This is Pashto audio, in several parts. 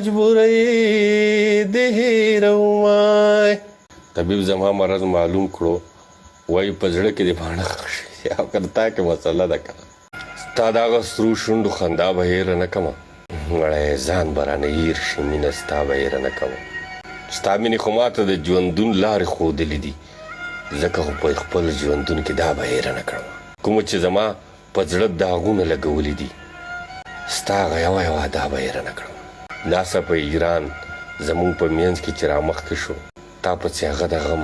مجبورۍ د هېرومای. طبیب زما مرض معلوم کړو، وایي په زړه کې دې باڼه ښخ شي. او که تا کې مسله ده که نه، ستا د هغه سرو شونډو خندا به هېره نه کړمه. مړی ځان به رانه هېر شي، مینه ستا به هېره نه کوم. ستا مینې خو ما ته د ژوندون لارې ښودلې دي، ځکه خو په خپل ژوندون کې دا به هېره نه کړمه. کومه چې زما په زړه داغونه لګولي دي، ستا هغه یوه یوه ادا به هېره نه کړمه. ناڅه په هجران زمونږ په منځ کې چې رامخکې شو، تا پسې هغه د غم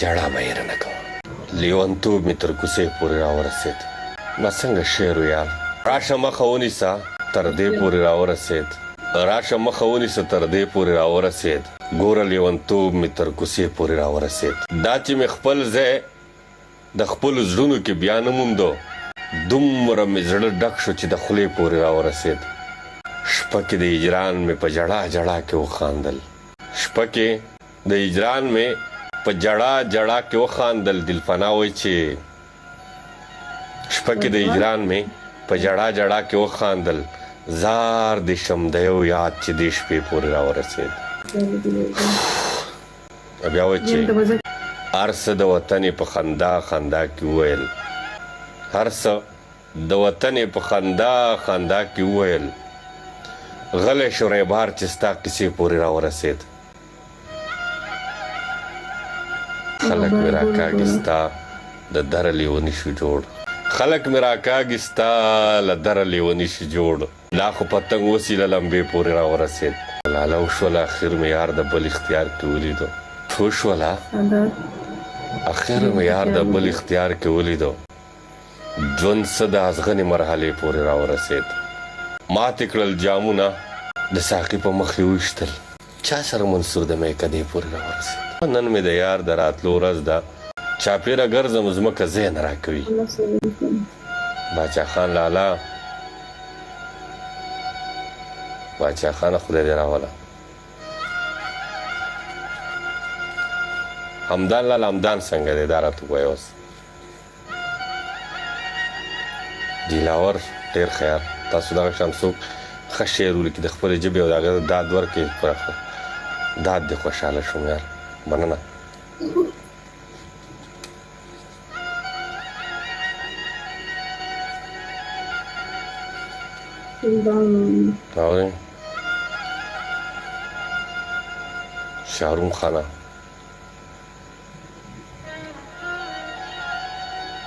جړا به هېره نه کوم. لیونتوب مې تر کوڅې پورې راورسېد. ما څنګه شعر ویل، راشه مخه ونیسه تر دې پورې راورسېد، راشه مخه ونیسه تر دې پورې راورسېد، ګوره لیونتوب مې تر کوڅې پورې راورسېد. دا چې مې خپل ځای د خپلو زړونو کې بیا نه موندو، دومره مې زړه ډک شو چې د خولې پورې راورسېد. شپه کې د هجران مې په جړا جړا کې وخاندل، شپه کې د هجران مې په جړا جړا کې وخاندل. دلفنا وایي چې شپه کې د هجران مې په جړا جړا کې وخاندل، زار د شم د یو یاد چې دې شپې پورې راورسېد. بیا وایي چې هر څه د وطن په خندا خندا کې وویل، هر څه د وطن په خندا خندا کې وویل، غلی شو ریبار چې ستا قصې پورې راورسېد. خلک مې راکاږي ستا د دره لیوني شو جوړ، خلک مې راکاږي ستا له دره لیوني شو جوړ. لا خو پتنګ وسیله لمبې پورې راورسېد. لاله وشوله اخر مې یار د بل اختیار کې ولیدو، وشوله اخر مې یار د بل اختیار کې ولیدو. ژوند څه د ازغنې مرحلې پورې راورسېد. ماتې کړل جامونه د ساقي په مخ یې وویشتل، چا سره منصور د میکدې پورې راورسېد. نن مې د یار د راتلو ورځ ده، چاپېره ګرځم ځمکه ځای نه راکوي. باچا خان لالا، باچا خانه خدای دې راوله. همدان لالا همدان څنګه دی دا راته ووایه اوس. دلاور ډېر خیر، تاسو دغه شان څوک ښه شعر ولیکي د خپلې ژبې او د هغه داد ورکړي، داد دې خوشحاله شوم یار، مننه. اورئ شاهروم خانه،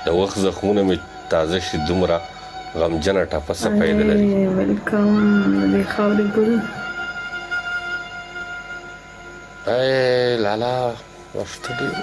د وخت زخمونه مې تازه شي، دومره غمجنه ټپه څه فایده لري. ویلکم د خاورې ګل. لالا وخت ډېر